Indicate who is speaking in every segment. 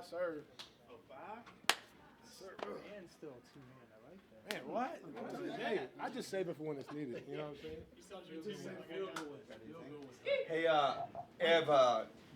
Speaker 1: sir.
Speaker 2: Oh, 5?
Speaker 1: Sir.
Speaker 2: And still 2-man. I like that.
Speaker 1: Man, what? Hey, I just save it for when it's needed. You know what I'm saying?
Speaker 3: Hey, Ev,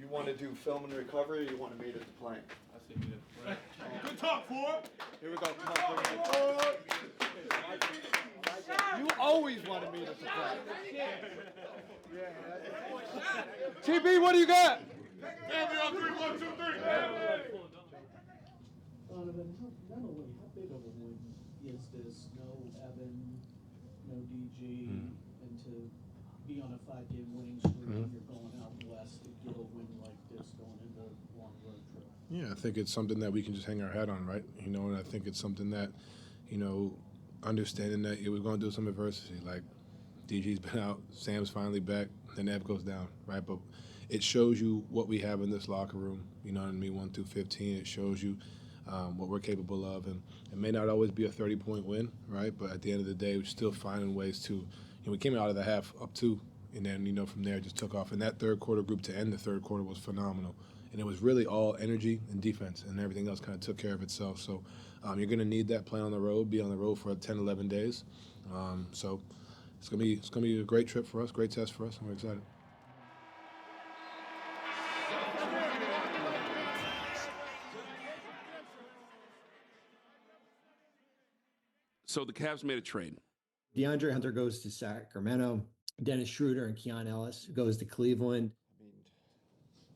Speaker 3: you want to do film and recovery, or you want to meet at the plane?
Speaker 2: I see me at the plane.
Speaker 1: Good talk, Ford.
Speaker 3: Here we go. Come on, you always want to meet at the plane. TB, what do you got?
Speaker 1: Family on 3, 1, 2, 3.
Speaker 4: Donovan, mentally, how big of a win is this? No Evan, no DG, and to be on a 5-game winning streak and you're going out west to get a win like this going into a long road trip?
Speaker 5: Yeah, I think it's something that we can just hang our hat on, right? You know, and I think it's something that, you know, understanding that we're going through some adversity. Like, DG's been out, Sam's finally back, then Ev goes down, right? But it shows you what we have in this locker room, you know what I mean, 1 through 15. It shows you what we're capable of. And it may not always be a 30-point win, right? But at the end of the day, we're still finding ways to, you know, we came out of the half up 2, and then, you know, from there just took off. And that third quarter group to end the third quarter was phenomenal. And it was really all energy and defense, and everything else kind of took care of itself. So you're going to need that play on the road, be on the road for 10, 11 days. So it's going to be a great trip for us, great test for us, and we're excited.
Speaker 6: So the Cavs made a trade.
Speaker 7: DeAndre Hunter goes to Sacramento. Dennis Schröder and Keon Ellis goes to Cleveland.
Speaker 3: I mean,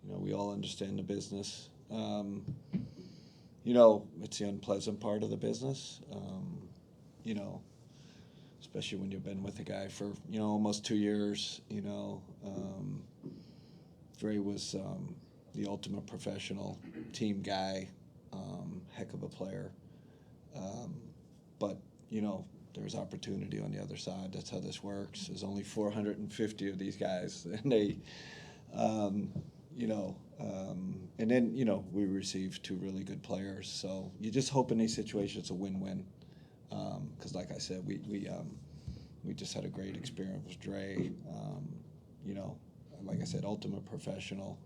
Speaker 3: you know, we all understand the business. You know, it's the unpleasant part of the business. You know, especially when you've been with a guy for, you know, almost 2 years. You know, Dre was the ultimate professional team guy, heck of a player. But, you know, there's opportunity on the other side. That's how this works. There's only 450 of these guys, and they, you know, and then, you know, we received 2 really good players. So you just hope in these situations it's a win-win. Because, like I said, we just had a great experience with Dre. You know, like I said, ultimate professional.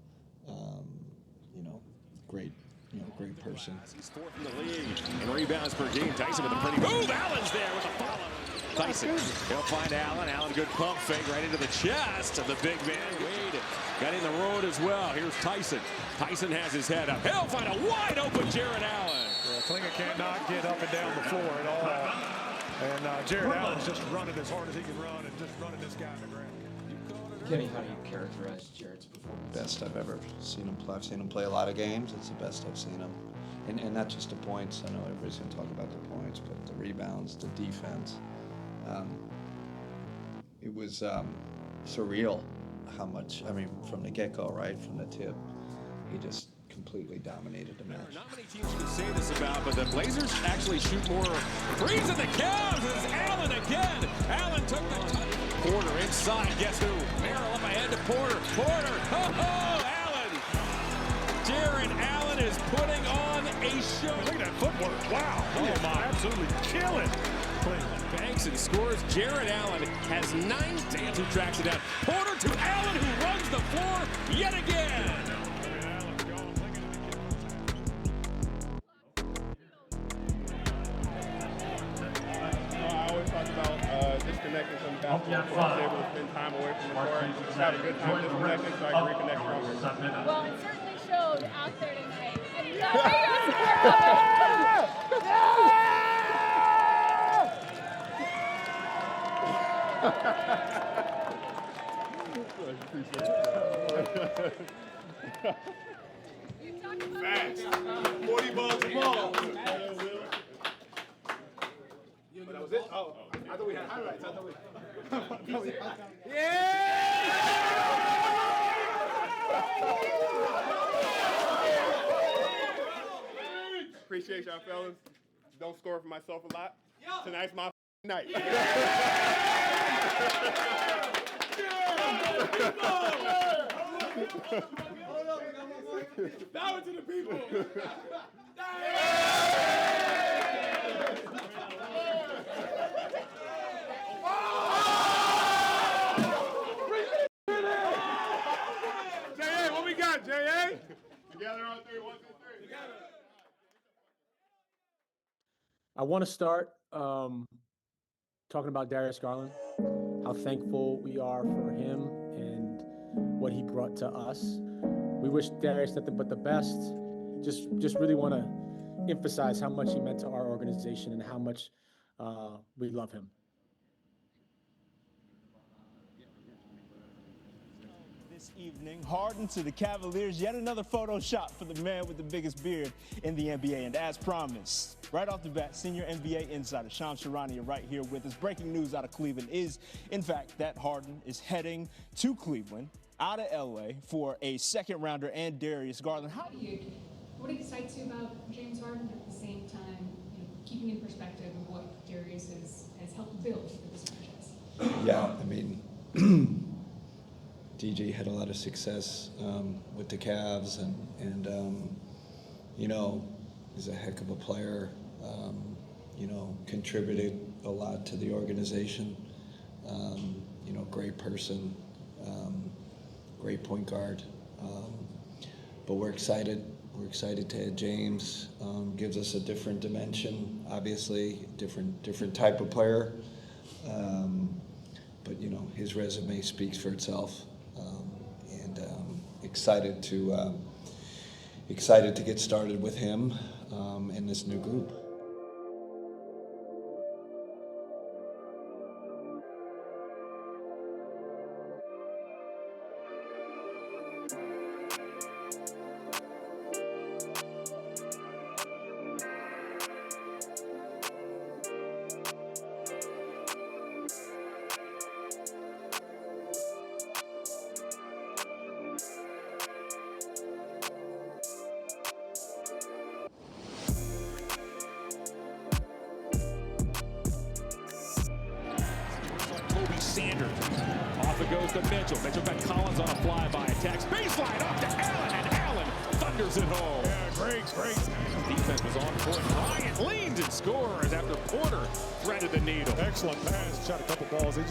Speaker 3: You know, great. You know, great person.
Speaker 8: He's 4th in the league in rebounds per game. Tyson with a pretty move. Allen's there with a follow. Tyson, he'll find Allen. Allen, good pump fake right into the chest of the big man. Wade got in the road as well. Here's Tyson. Tyson has his head up. He'll find a wide open Jarrett Allen.
Speaker 9: Yeah, Klinger cannot get up and down the floor at all. And Jarrett Allen's just running as hard as he can run and just running this guy on the ground.
Speaker 10: Kenny, how do you characterize Jarrett's performance?
Speaker 3: Best I've ever seen him play. I've seen him play a lot of games. It's the best I've seen him. And not just the points. I know everybody's going to talk about the points, but the rebounds, the defense. It was surreal how much, I mean, from the get-go, right, from the tip, he just completely dominated the match.
Speaker 8: Not many teams you can say this about, but the Blazers actually shoot more threes than the Cavs. It's Allen again. Allen took the touch. Porter inside. Guess who? Merrill up ahead to Porter. Porter. Oh, Allen. Jarrett Allen is putting on a show.
Speaker 9: Look at that footwork. Wow. He is absolutely killing.
Speaker 8: Banks and scores. Jarrett Allen has 9. Dance who tracks it down. Porter to Allen, who runs the floor yet again.
Speaker 1: Disconnecting from the basketball court, able to spend time away from the court, just have a good time disconnecting so I can reconnect stronger.
Speaker 11: Well, it certainly showed out there tonight. And
Speaker 1: Facts. 40 balls a ball. But that was it? Oh, I thought we had highlights. I thought we Appreciate y'all, fellas. Don't score for myself a lot. Tonight's my night. Power to the people. J.A., what we got, J.A.? Together on three. 1, 2, 3. Together.
Speaker 2: I want to start talking about Darius Garland, how thankful we are for him and what he brought to us. We wish Darius nothing but the best. Just really want to emphasize how much he meant to our organization and how much we love him.
Speaker 12: This evening, Harden to the Cavaliers, yet another photo shot for the man with the biggest beard in the NBA. And as promised, right off the bat, senior NBA insider Shams Charania right here with us. Breaking news out of Cleveland is, in fact, that Harden is heading to Cleveland, out of LA, for a second rounder and Darius Garland.
Speaker 11: What excites you about James Harden at the same time, keeping in perspective of what Darius has helped build for this franchise?
Speaker 3: Yeah, I mean, DG had a lot of success with the Cavs, and he's a heck of a player. Contributed a lot to the organization. Great person, great point guard. But we're excited. We're excited to add James. Gives us a different dimension, obviously, different type of player. But his resume speaks for itself. Excited to get started with him in this new group.
Speaker 8: Sanders. Off it goes to Mitchell. Mitchell got Collins on a flyby. Attacks baseline off to Allen, and Allen thunders it home.
Speaker 9: Yeah, great.
Speaker 8: Defense was on point. Bryant leans and scores after Porter threaded the needle.
Speaker 9: Excellent pass. Shot a couple balls. They're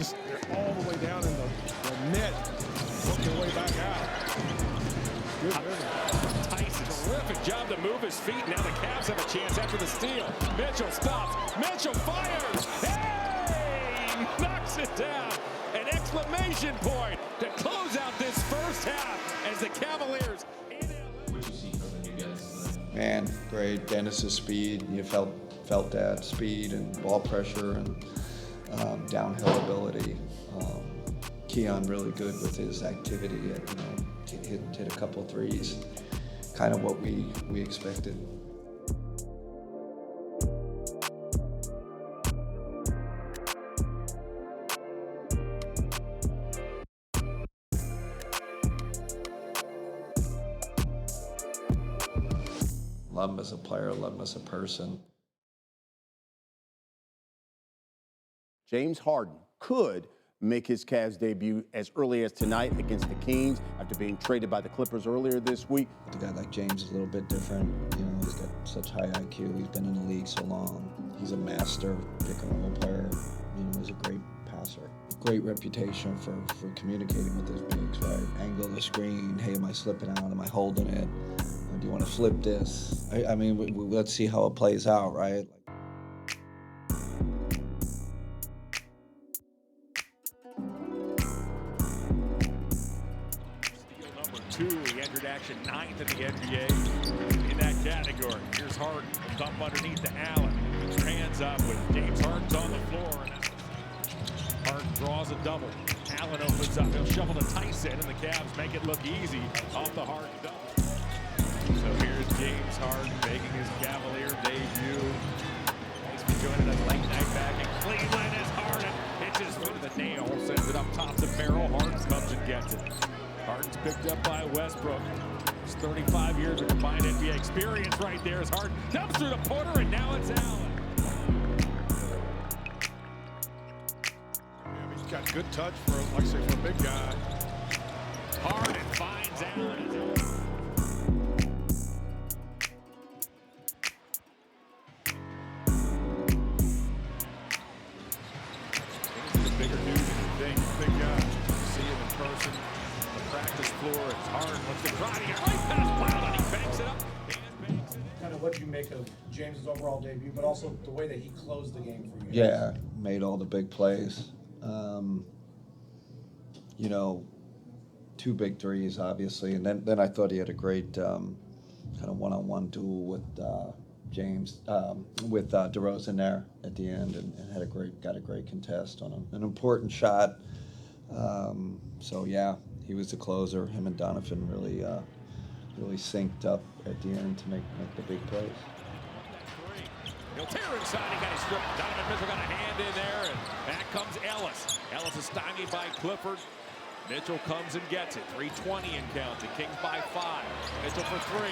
Speaker 9: all the way down in the net. Work their way back out. Good.
Speaker 8: Tyson, terrific job to move his feet. Now the Cavs have a chance after the steal. Mitchell stops. Mitchell fires. Hey! Knocks it down. An exclamation point to close out this first half as the Cavaliers.
Speaker 10: What you see from the new guys tonight?
Speaker 3: Man, great. Dennis's speed. You felt that speed and ball pressure and downhill ability. Keon really good with his activity. Hit a couple of threes. Kind of what we expected. Love him as a player, love him as a person.
Speaker 13: James Harden could make his Cavs debut as early as tonight against the Kings after being traded by the Clippers earlier this week.
Speaker 3: A guy like James is a little bit different. He's got such high IQ. He's been in the league so long. He's a master pick and roll player. He's a great passer. Great reputation for communicating with his bigs, right? Angle the screen. Hey, am I slipping out? Am I holding it? Do you want to flip this? Let's see how it plays out, right?
Speaker 8: Steal number 2. He entered action 9th in the NBA in that category. Here's Harden. Dump underneath to Allen. Puts your hands up with James Harden's on the floor. And Harden draws a double. Allen opens up. He'll shovel to Tyson, and the Cavs make it look easy off the Harden double. So here's James Harden making his Cavalier debut. He's been joining us late night back in Cleveland as Harden hitches through the nail, sends it up top to Merrill. Harden comes and gets it. Harden's picked up by Westbrook. There's 35 years of combined NBA experience right there as Harden dumps through to Porter, and now it's Allen.
Speaker 9: Yeah, he's got good touch for a big guy.
Speaker 8: Harden finds Allen.
Speaker 9: Bigger dude than you think. Big guy. See him in person. The practice floor. It's Harden. Let's get right here. Right past Cloud, and he banks
Speaker 14: make of James's overall debut, but also the way that he closed the game for you?
Speaker 3: Yeah, made all the big plays. You know, 2 big threes, obviously, and then I thought he had a great kind of one-on-one duel with James, with DeRozan there at the end, and got a great contest on an important shot. So yeah, he was the closer. Him and Donovan really synced up at the end to make the big plays.
Speaker 8: He'll tear inside. He got his strip. Donovan Mitchell got a hand in there, and back comes Ellis. Ellis is stymied by Clifford. Mitchell comes and gets it. 3:20 and counting. Kings by 5. Mitchell for 3.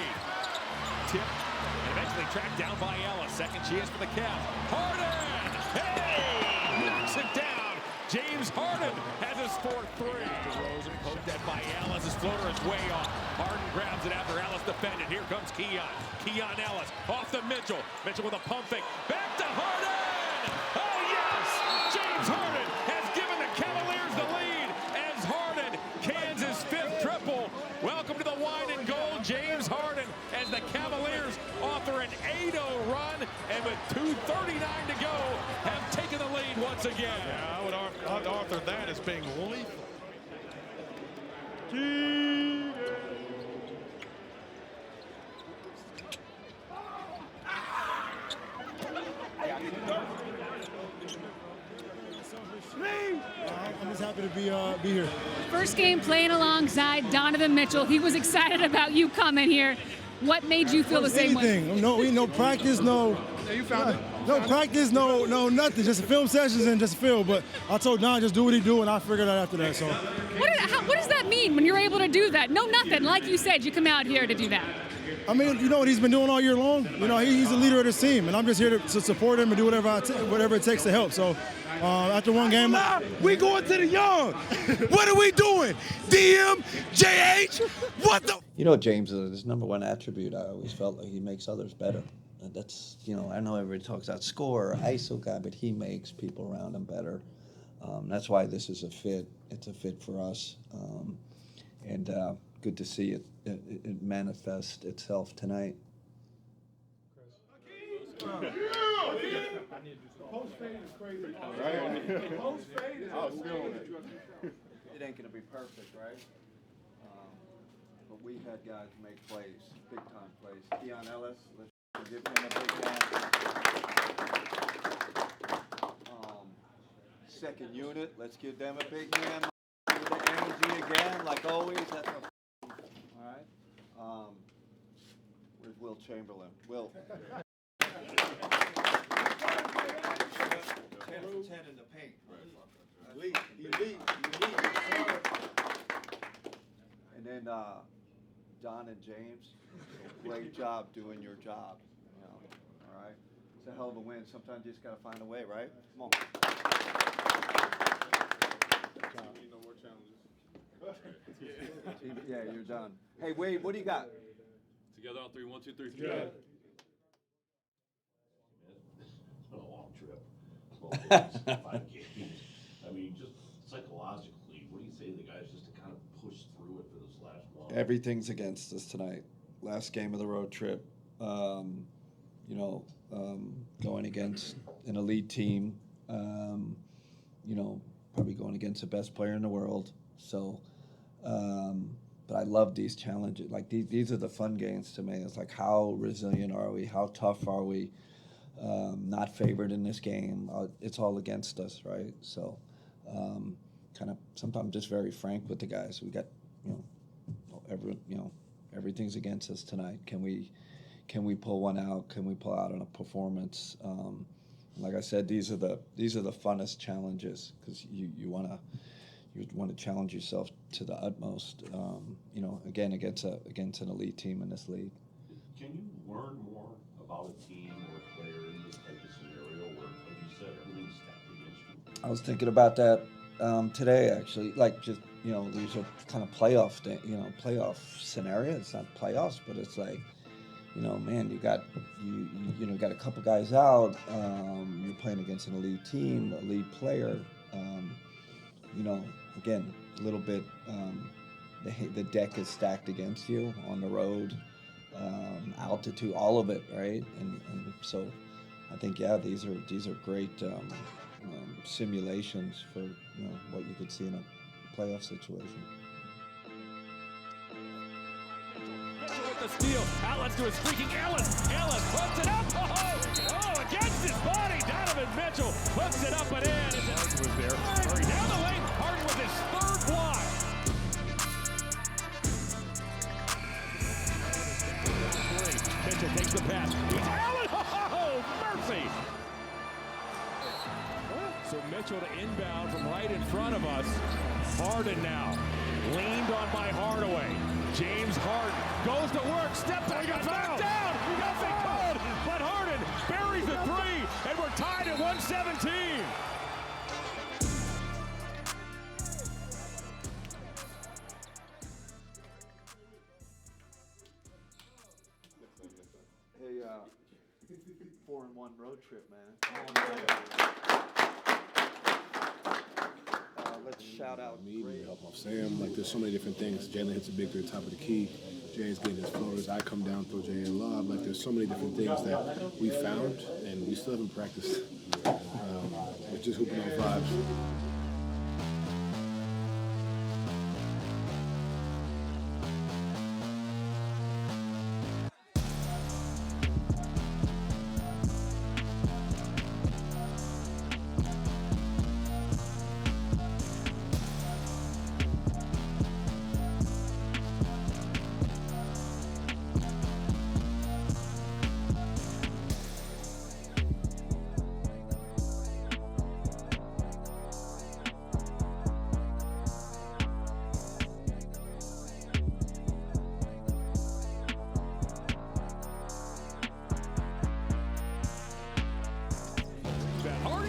Speaker 8: Tip, and eventually tracked down by Ellis. Second chance for the Cavs. Harden! Hey! Knocks it down. James Harden has his 4th 3. DeRozan poked at by Ellis. His floater is way off. Harden grabs it after Ellis defended. Here comes Keon. Keon Ellis off to Mitchell. Mitchell with a pump fake. Back to Harden! Oh, yes! James Harden has given the Cavaliers the lead as Harden cans his 5th triple. Welcome to the wine and gold, James Harden, as the Cavaliers offer an 8-0 run, and with 2:39 to go, have taken the lead once again.
Speaker 9: Yeah, I would author that as being lethal.
Speaker 15: I'm just happy to be here.
Speaker 11: First game playing alongside Donovan Mitchell. He was excited about you coming here. What made you feel the same way?
Speaker 15: No practice, no practice, no nothing. Just film sessions and just film. But I told Don just do what he do, and I figured out after that. So.
Speaker 11: What does that mean when you're able to do that? No, nothing. Like you said, you come out here to do that.
Speaker 15: I mean, you know what he's been doing all year long? You know, he's the leader of this team, and I'm just here to support him and do whatever it takes to help. So after one game,
Speaker 16: we going to the young. What are we doing? DM, JH, what the?
Speaker 3: You know, James, his number one attribute, I always felt like he makes others better. That's, you know, I know everybody talks about scorer, ISO guy, but he makes people around him better. That's why this is a fit. It's a fit for us. And good to see it manifest itself tonight.
Speaker 1: Post fade is crazy. Post fade is
Speaker 3: It ain't gonna be perfect, right? But we've had guys make plays, big time plays. Keon Ellis, let's give him a big hand. Second unit, let's give them a big hand. With the energy again, like always. That's all right. Where's Will Chamberlain? Will. 10 for 10 in the paint. Elite. And then Don and James, great job doing your job. You know, all right. It's a hell of a win. Sometimes you just gotta find a way, right? Come on.
Speaker 1: No more challenges.
Speaker 3: Yeah, you're done. Hey, Wade, what do you got?
Speaker 17: Together on 3, 1, 2, 3.
Speaker 1: Yeah.
Speaker 17: It's been a long trip. 12 days, 5 games. I mean, just psychologically, what do you say to the guys just to kind of push through it for this last one?
Speaker 3: Everything's against us tonight. Last game of the road trip. Going against an elite team. Probably going against the best player in the world. So, but I love these challenges. Like these are the fun games to me. It's like, how resilient are we? How tough are we? Not favored in this game. It's all against us, right? So, kind of sometimes just very frank with the guys. We got, everything's against us tonight. Can we pull one out? Can we pull out on a performance? Like I said, these are the funnest challenges because you want to challenge yourself to the utmost. Again against an elite team in this league.
Speaker 17: Can you learn more about a team or a player in this type of scenario where, like you said, everything's stacked against you?
Speaker 3: I was thinking about that today, actually. Like, just these are kind of playoff scenarios. It's not playoffs, but it's like, man, you got a couple guys out. You're playing against an elite team, elite player. Again, a little bit. The deck is stacked against you on the road. altitude, all of it, right? And so I think, yeah, these are great simulations for what you could see in a playoff situation.
Speaker 8: With the steal, Allen's to his freaking Ellis. Ellis puts it up. Oh, against his body. Donovan Mitchell hooks it up and in. Harden was there. Murray down the lane. Harden with his third block. Mitchell takes the pass. He's Allen. Oh, mercy. So Mitchell to inbound from right in front of us. Harden now. Leaned on by Hardaway. James Harden goes to work. Step back. Back down. He got it called. But Harden buries the three. And we're tied at 117.
Speaker 3: Hey, 4-1 road trip, man. Let's shout out.
Speaker 5: Help off Sam. Like, there's so many different things. Jalen hits a big three, top of the key. Jay's getting his floaters. I come down, throw Jay a lob. Like, there's so many different things that we found, and we still haven't practiced. We're just hooping on vibes.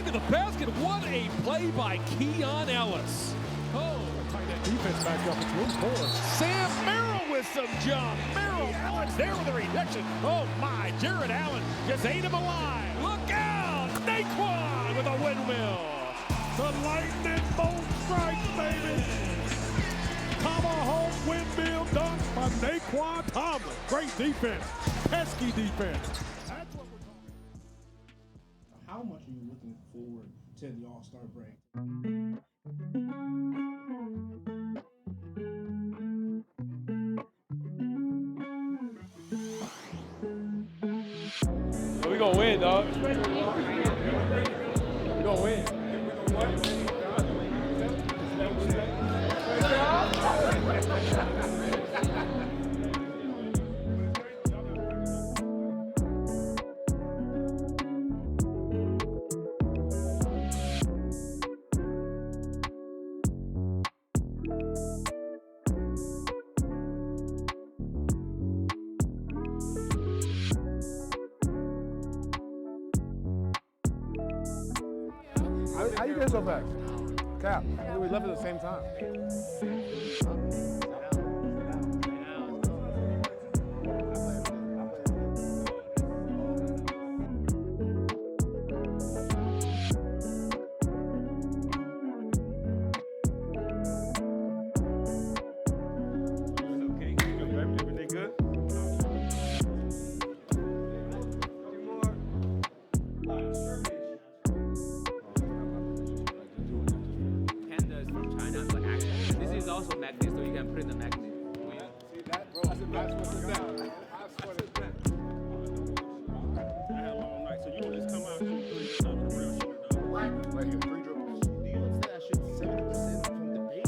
Speaker 8: To the basket. What a play by Keon Ellis. Oh, tight end defense back up. It's room for Sam Merrill with some jump. Merrill, Allen's there with a rejection. Oh my, Jarrett Allen just ate him alive. Look out, Naquan with a windmill. The lightning bolt strikes, baby. Tomahawk windmill dunk by Naquan Tomlin. Great defense, pesky defense.
Speaker 14: How much are you looking forward to the All-Star break?
Speaker 8: We gonna win, dog. We gonna win.
Speaker 9: How you get so fast? Cap, we left at the same time.
Speaker 1: Everything good?
Speaker 18: Pandas from China, but actually, this is also magnet, so you can put in the magnet.
Speaker 9: See that, bro? That's what is that.
Speaker 1: I had a long night, so you don't just come out and shoot threes. That's not what a real shooter does.
Speaker 9: Right here, 3 dribbles. Do you understand that shit 70% from the base?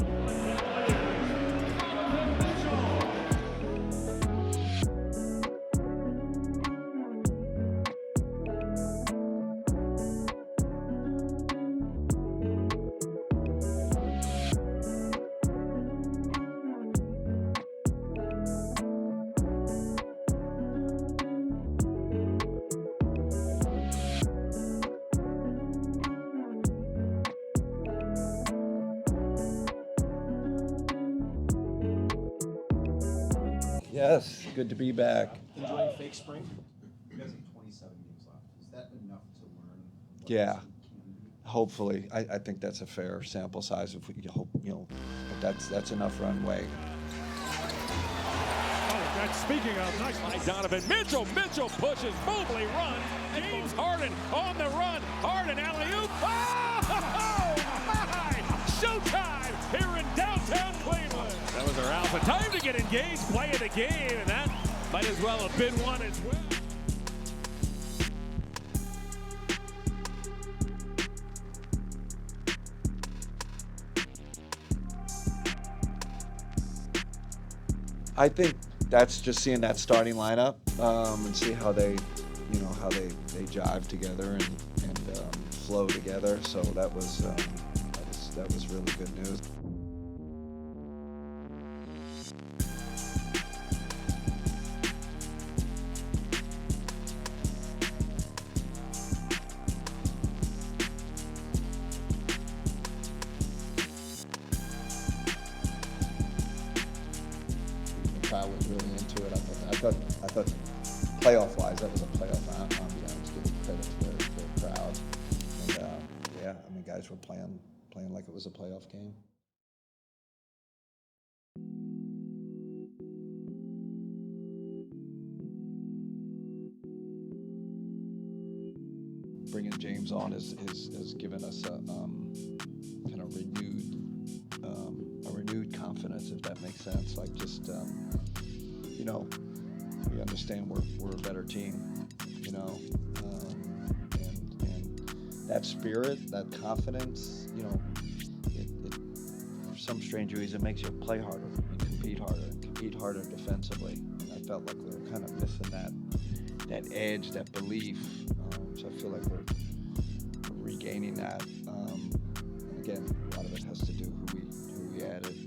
Speaker 3: Yes, good to be back.
Speaker 14: Enjoying fake spring?
Speaker 19: You guys have 27 games left. Is that enough to learn?
Speaker 3: Yeah, hopefully. I think that's a fair sample size. If we hope, but that's enough runway.
Speaker 8: Oh, And speaking of, nice by Donovan Mitchell. Mitchell pushes, Mobley run. James Harden on the run. Harden alley-oop. Oh, my! Showtime here in downtown Cleveland. That was our alpha. Time to get engaged, play of the game, and that might as well have been one as well.
Speaker 3: I think that's just seeing that starting lineup and see how they, how they jive together and flow together. So that was really good news. Crowd was really into it. I thought playoff-wise, that was a playoff ambiance. Giving credit to their crowd, and yeah, I mean, guys were playing like it was a playoff game. Bringing James on has given us a kind of renewed confidence, if that makes sense. Like just we understand we're a better team, and that spirit, that confidence, it for some strange reason makes you play harder and compete harder defensively. And I felt like we were kind of missing that edge, that belief. So I feel like we're regaining that. And again, a lot of it has to do who we added.